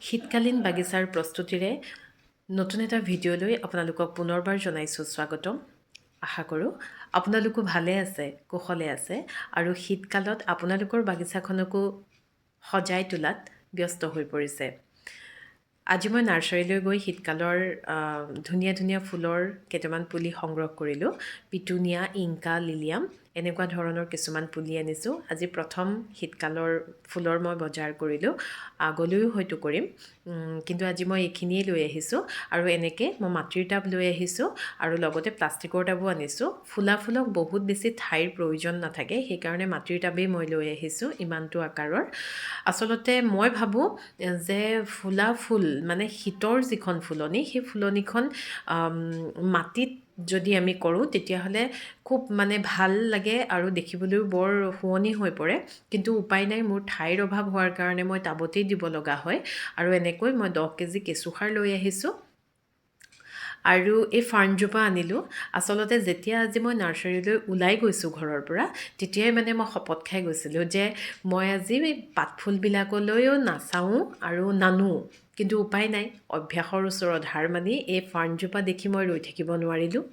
শীতকালীন বাগিচাৰ প্ৰস্তুতিৰে নতুন এটা ভিডিঅ'লৈ আপোনালোকক পুনৰবাৰ জনাইছোঁ স্বাগতম। আশা কৰোঁ আপোনালোকো ভালে আছে, কুশলে আছে আৰু শীতকালত আপোনালোকৰ বাগিচাখনকো সজাই তোলাত ব্যস্ত হৈ পৰিছে। আজি মই নাৰ্চাৰীলৈ গৈ শীতকালৰ ধুনীয়া ধুনীয়া ফুলৰ কেইটামান পুলি সংগ্ৰহ কৰিলোঁ। পিটুনিয়া, ইংকা, লিলিয়াম এনেকুৱা ধৰণৰ কিছুমান পুলি আনিছোঁ। আজি প্ৰথম শীতকালৰ ফুলৰ মই বজাৰ কৰিলোঁ। আগলৈও হয়তো কৰিম, কিন্তু আজি মই এইখিনিয়ে লৈ আহিছোঁ। আৰু এনেকৈ মই মাটিৰ টাব লৈ আহিছোঁ আৰু লগতে প্লাষ্টিকৰ টাবো আনিছোঁ। ফুলক বহুত বেছি ঠাইৰ প্ৰয়োজন নাথাকে, সেইকাৰণে মাটিৰ টাবেই মই লৈ আহিছোঁ ইমানটো আকাৰৰ। আচলতে মই ভাবোঁ যে ফুল মানে শীতৰ যিখন ফুলনি, সেই ফুলনিখন মাটিত যদি আমি কৰোঁ তেতিয়াহ'লে খুব মানে ভাল লাগে আৰু দেখিবলৈও বৰ শুৱনি হৈ পৰে। কিন্তু উপায় নাই, মোৰ ঠাইৰ অভাৱ হোৱাৰ কাৰণে মই টাবতেই দিব লগা হয়। আৰু এনেকৈ মই 10 কেজি কেঁচুসাৰ লৈ আহিছোঁ আৰু এই ফাৰ্ণজোপা আনিলোঁ। আচলতে যেতিয়া আজি মই নাৰ্চাৰীলৈ ওলাই গৈছোঁ ঘৰৰ পৰা, তেতিয়াই মানে মই শপত খাই গৈছিলোঁ যে মই আজি পাতফুলবিলাকলৈও নাচাওঁ আৰু নানো। কিন্তু উপায় নাই, অভ্যাসৰ ওচৰত হাৰ মানি এই ফাৰ্ণজোপা দেখি মই ৰৈ থাকিব নোৱাৰিলোঁ।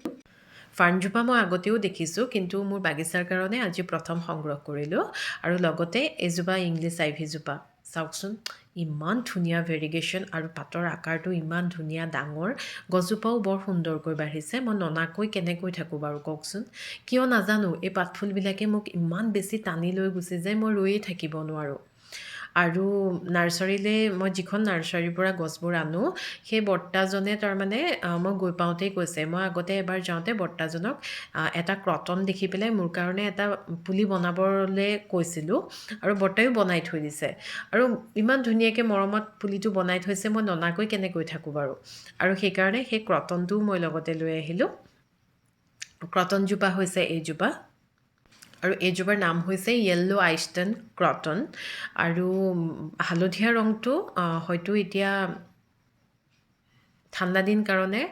ফাৰ্ণজোপা মই আগতেও দেখিছোঁ, কিন্তু মোৰ বাগিচাৰ কাৰণে আজি প্ৰথম সংগ্ৰহ কৰিলোঁ। আৰু লগতে এজোপা ইংলিছ আইভিজোপা চাওকচোন, ইমান ধুনীয়া ভেৰিগেশ্যন আৰু পাতৰ আকাৰটো ইমান ধুনীয়া ডাঙৰ। গছজোপাও বৰ সুন্দৰকৈ বাঢ়িছে। মই ননাকৈ কেনেকৈ থাকোঁ বাৰু কওকচোন? কিয় নাজানো, এই পাতফুলবিলাকে মোক ইমান বেছি টানি লৈ গুচি যায়, মই ৰৈয়ে থাকিব নোৱাৰোঁ। আৰু নাৰ্চাৰীলৈ মই যিখন নাৰ্চাৰীৰ পৰা গছবোৰ আনো, সেই বৰ্তাজনে তাৰমানে মই গৈ পাওঁতেই কৈছে, মই আগতে এবাৰ যাওঁতে বৰ্তাজনক এটা ক্ৰটন দেখি পেলাই মোৰ কাৰণে এটা পুলি বনাবলৈ কৈছিলোঁ আৰু বৰ্তায়ো বনাই থৈ দিছে। আৰু ইমান ধুনীয়াকৈ মৰমত পুলিটো বনাই থৈছে, মই ননাকৈ কেনেকৈ থাকোঁ বাৰু? আৰু সেইকাৰণে সেই ক্ৰটনটোও মই লগতে লৈ আহিলোঁ। ক্ৰটনজোপা হৈছে এইজোপা, আৰু এইজোপাৰ নাম হৈছে য়েল্ল' আইষ্টাৰ্ণ ক্ৰটন। আৰু হালধীয়া ৰংটো হয়তো এতিয়া ঠাণ্ডা দিন কাৰণে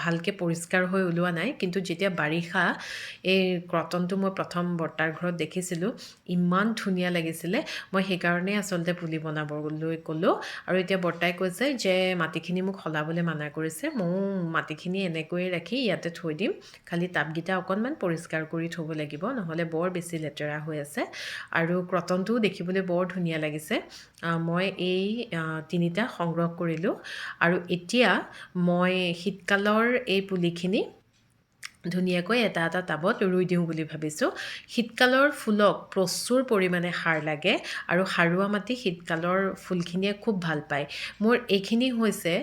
ভালকৈ পৰিষ্কাৰ হৈ ওলোৱা নাই, কিন্তু যেতিয়া বাৰিষা এই ক্ৰটনটো মই প্ৰথম বৰ্তাৰ ঘৰত দেখিছিলোঁ, ইমান ধুনীয়া লাগিছিলে। মই সেইকাৰণেই আচলতে পুলি বনাবলৈ ক'লোঁ। আৰু এতিয়া বৰ্তাই কৈছে যে মাটিখিনি মোক সলাবলৈ মানা কৰিছে। ময়ো মাটিখিনি এনেকৈয়ে ৰাখি ইয়াতে থৈ দিম, খালি টাবকেইটা অকণমান পৰিষ্কাৰ কৰি থ'ব লাগিব, নহ'লে বৰ বেছি লেতেৰা হৈ আছে। আৰু ক্ৰটনটোও দেখিবলৈ বৰ ধুনীয়া লাগিছে। মই এই 3টা সংগ্ৰহ কৰিলোঁ। আৰু এতিয়া মই শীতকালৰ এই পুলিখিনি ধুনীয়াকৈ এটা এটা টাবত ৰুই দিওঁ বুলি ভাবিছোঁ। শীতকালৰ ফুলক প্ৰচুৰ পৰিমাণে সাৰ লাগে, আৰু সাৰুৱা মাটি শীতকালৰ ফুলখিনিয়ে খুব ভাল পায়। মোৰ এইখিনি হৈছে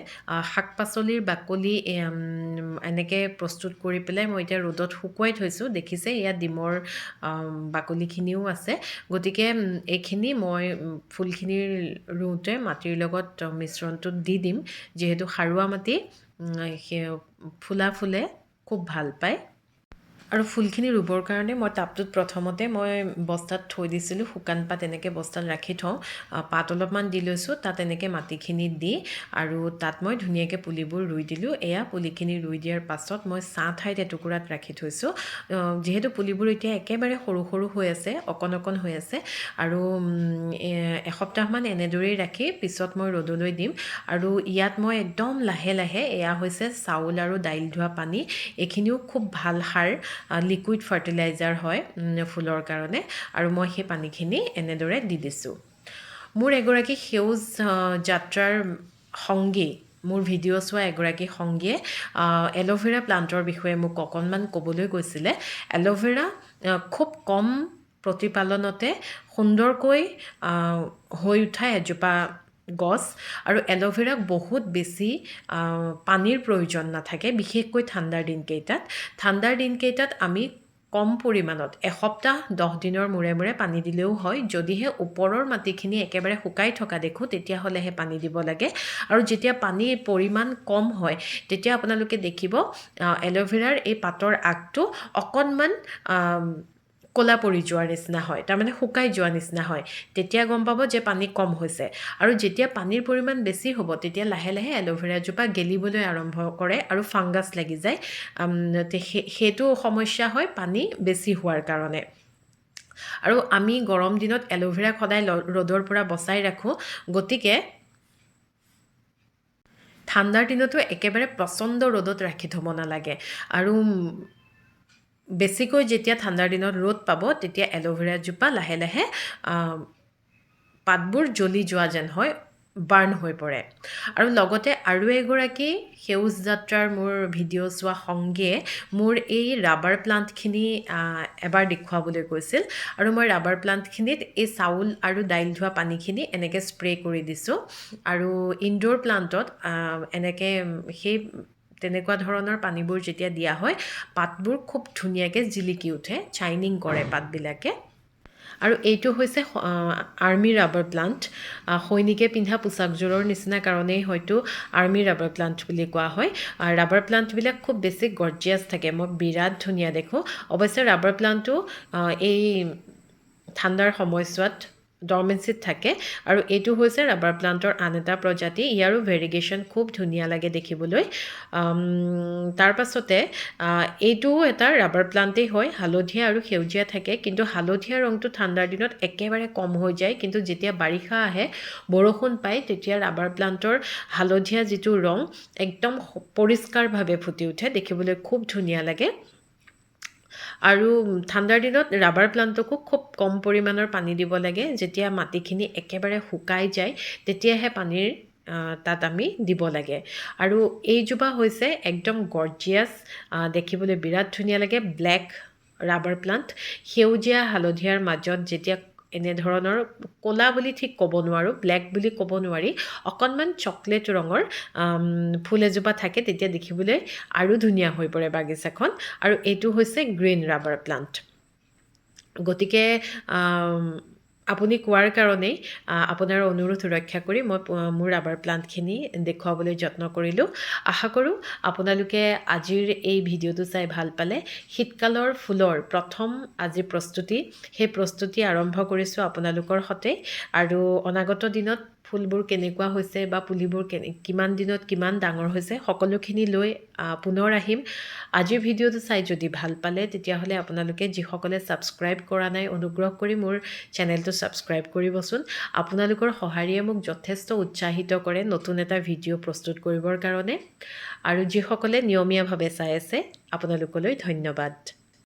শাক পাচলিৰ বাকলি এনেকৈ প্ৰস্তুত কৰি পেলাই মই এতিয়া ৰ'দত শুকুৱাই থৈছোঁ। দেখিছে, ইয়াত ডিমৰ বাকলিখিনিও আছে। গতিকে এইখিনি মই ফুলখিনি ৰুওঁতে মাটিৰ লগত মিশ্ৰণটোত দি দিম, যিহেতু সাৰুৱা মাটি ফুলে খুব ভাল পায়। আৰু ফুলখিনি ৰুবৰ কাৰণে মই টাবটোত প্ৰথমতে মই বস্তাত থৈ দিছিলোঁ। শুকান পাত এনেকৈ বস্তাত ৰাখি থওঁ, পাত অলপমান দি লৈছোঁ, তাত এনেকৈ মাটিখিনি দি আৰু তাত মই ধুনীয়াকৈ পুলিবোৰ ৰুই দিলোঁ। এয়া পুলিখিনি ৰুই দিয়াৰ পাছত মই ছাঁ ঠাইত এটুকুৰাত ৰাখি থৈছোঁ। যিহেতু পুলিবোৰ এতিয়া একেবাৰে সৰু সৰু হৈ আছে, অকণ হৈ আছে, আৰু এসপ্তাহমান এনেদৰেই ৰাখি পিছত মই ৰ'দলৈ দিম। আৰু ইয়াত মই একদম লাহে লাহে, এয়া হৈছে চাউল আৰু দাইল ধোৱা পানী, এইখিনিও খুব ভাল সাৰ, লিকুইড ফাৰ্টিলাইজাৰ হয় ফুলৰ কাৰণে। আৰু মই সেই পানীখিনি এনেদৰে দি দিছোঁ। মোৰ এগৰাকী সেউজ যাত্ৰাৰ সংগী, মোৰ ভিডিঅ' চোৱা এগৰাকী সংগীয়ে এল'ভেৰা প্লাণ্টৰ বিষয়ে মোক অকণমান ক'বলৈ কৈছিলে। এল'ভেৰা খুব কম প্ৰতিপালনতে সুন্দৰকৈ হৈ উঠা এজোপা গছ, আৰু এল'ভেৰাক বহুত বেছি পানীৰ প্ৰয়োজন নাথাকে, বিশেষকৈ ঠাণ্ডাৰ দিনকেইটাত আমি কম পৰিমাণত এসপ্তাহ 10 দিনৰ মূৰে মূৰে পানী দিলেও হয়। যদিহে ওপৰৰ মাটিখিনি একেবাৰে শুকাই থকা দেখোঁ, তেতিয়াহ'লেহে পানী দিব লাগে। আৰু যেতিয়া পানীৰ পৰিমাণ কম হয়, তেতিয়া আপোনালোকে দেখিব এল'ভেৰাৰ এই পাতৰ আগটো অকণমান ক'লা পৰি যোৱাৰ নিচিনা হয়, তাৰমানে শুকাই যোৱা নিচিনা হয়। তেতিয়া গম পাব যে পানী কম হৈছে। আৰু যেতিয়া পানীৰ পৰিমাণ বেছি হ'ব, তেতিয়া লাহে লাহে এল'ভেৰাজোপা গেলিবলৈ আৰম্ভ কৰে আৰু ফাংগাছ লাগি যায়। সেইটো সমস্যা হয় পানী বেছি হোৱাৰ কাৰণে। আৰু আমি গৰম দিনত এল'ভেৰাক সদায় ৰ'দৰ পৰা বচাই ৰাখোঁ, গতিকে ঠাণ্ডাৰ দিনতো একেবাৰে প্ৰচণ্ড ৰ'দত ৰাখি থ'ব নালাগে আৰু বেছিকৈ যেতিয়া ঠাণ্ডাৰ দিনত ৰ'দ পাব তেতিয়া এল'ভেৰাজোপা লাহে লাহে পাতবোৰ জ্বলি যোৱা যেন হয়, বাৰ্ণ হৈ পৰে। আৰু লগতে আৰু এগৰাকী সেউজ যাত্ৰাৰ মোৰ ভিডিঅ' চোৱা সংগীয়ে মোৰ এই ৰাবাৰ প্লাণ্টখিনি এবাৰ দেখুৱাবলৈ কৈছিল আৰু মই ৰাবাৰ প্লাণ্টখিনিত এই চাউল আৰু দাইল ধোৱা পানীখিনি এনেকৈ স্প্ৰে' কৰি দিছোঁ আৰু ইনড'ৰ প্লাণ্টত এনেকৈ সেই তেনেকুৱা ধৰণৰ পানীবোৰ যেতিয়া দিয়া হয় পাতবোৰ খুব ধুনীয়াকৈ জিলিকি উঠে, শ্বাইনিং কৰে পাতবিলাকে। আৰু এইটো হৈছে আৰ্মি ৰাবাৰ প্লাণ্ট, সৈনিকে পিন্ধা পোচাকযোৰৰ নিচিনা কাৰণেই হয়তো আৰ্মি ৰাবাৰ প্লাণ্ট বুলি কোৱা হয়। ৰাবাৰ প্লাণ্টবিলাক খুব বেছি গৰ্জিয়াছ থাকে, মই বিৰাট ধুনীয়া দেখোঁ। অৱশ্যে ৰাবাৰ প্লাণ্টটো এই ঠাণ্ডাৰ সময়ছোৱাত ডৰমেঞ্চিত থাকে আৰু এইটো হৈছে ৰাবাৰ প্লাণ্টৰ আন এটা প্ৰজাতি। ইয়াৰো ভেৰিগেশ্যন খুব ধুনীয়া লাগে দেখিবলৈ। তাৰ পাছতে এইটোও এটা ৰাবাৰ প্লাণ্টেই হয়, হালধীয়া আৰু সেউজীয়া থাকে, কিন্তু হালধীয়া ৰংটো ঠাণ্ডাৰ দিনত একেবাৰে কম হৈ যায়, কিন্তু যেতিয়া বাৰিষা আহে বৰষুণ পায় তেতিয়া ৰাবাৰ প্লাণ্টৰ হালধীয়া যিটো ৰং একদম পৰিষ্কাৰভাৱে ফুটি উঠে, দেখিবলৈ খুব ধুনীয়া লাগে। আৰু ঠাণ্ডাৰ দিনত ৰাবাৰ প্লাণ্টকো খুব কম পৰিমাণৰ পানী দিব লাগে। যেতিয়া মাটিখিনি একেবাৰে শুকাই যায় তেতিয়াহে পানীৰ তাত আমি দিব লাগে। আৰু এইজোপা হৈছে একদম গৰ্জিয়াছ, দেখিবলৈ বিৰাট ধুনীয়া লাগে, ব্লেক ৰাবাৰ প্লাণ্ট। সেউজীয়া হালধীয়াৰ মাজত যেতিয়া এনেধৰণৰ ক'লা বুলি ঠিক ক'ব নোৱাৰোঁ, ব্লেক বুলি ক'ব নোৱাৰি, অকণমান চকলেট ৰঙৰ ফুল এজোপা থাকে তেতিয়া দেখিবলৈ আৰু ধুনীয়া হৈ পৰে বাগিচাখন। আৰু এইটো হৈছে গ্ৰীণ ৰাবাৰ প্লাণ্ট। গতিকে আপুনি কোৱাৰ কাৰণেই আপোনাৰ অনুৰোধ ৰক্ষা কৰি মই মোৰ ৰাবাৰ প্লাণ্টখিনি দেখুৱাবলৈ যত্ন কৰিলোঁ। আশা কৰোঁ আপোনালোকে আজিৰ এই ভিডিঅ'টো চাই ভাল পালে। শীতকালৰ ফুলৰ প্ৰথম আজি প্ৰস্তুতি, সেই প্ৰস্তুতি আৰম্ভ কৰিছোঁ আপোনালোকৰ সৈতে। আৰু অনাগত দিনত ফুলবোৰ কেনেকুৱা হৈছে বা পুলিবোৰ কিমান দিনত কিমান ডাঙৰ হৈছে সকলোখিনি লৈ পুনৰ আহিম। আজিৰ ভিডিঅ'টো চাই যদি ভাল পালে তেতিয়াহ'লে আপোনালোকে যিসকলে ছাবস্ক্ৰাইব কৰা নাই অনুগ্ৰহ কৰি মোৰ চেনেলটো ছাবস্ক্ৰাইব কৰিবচোন। আপোনালোকৰ সঁহাৰিয়ে মোক যথেষ্ট উৎসাহিত কৰে নতুন এটা ভিডিঅ' প্ৰস্তুত কৰিবৰ কাৰণে। আৰু যিসকলে নিয়মীয়াভাৱে চাই আছে আপোনালোকলৈ ধন্যবাদ।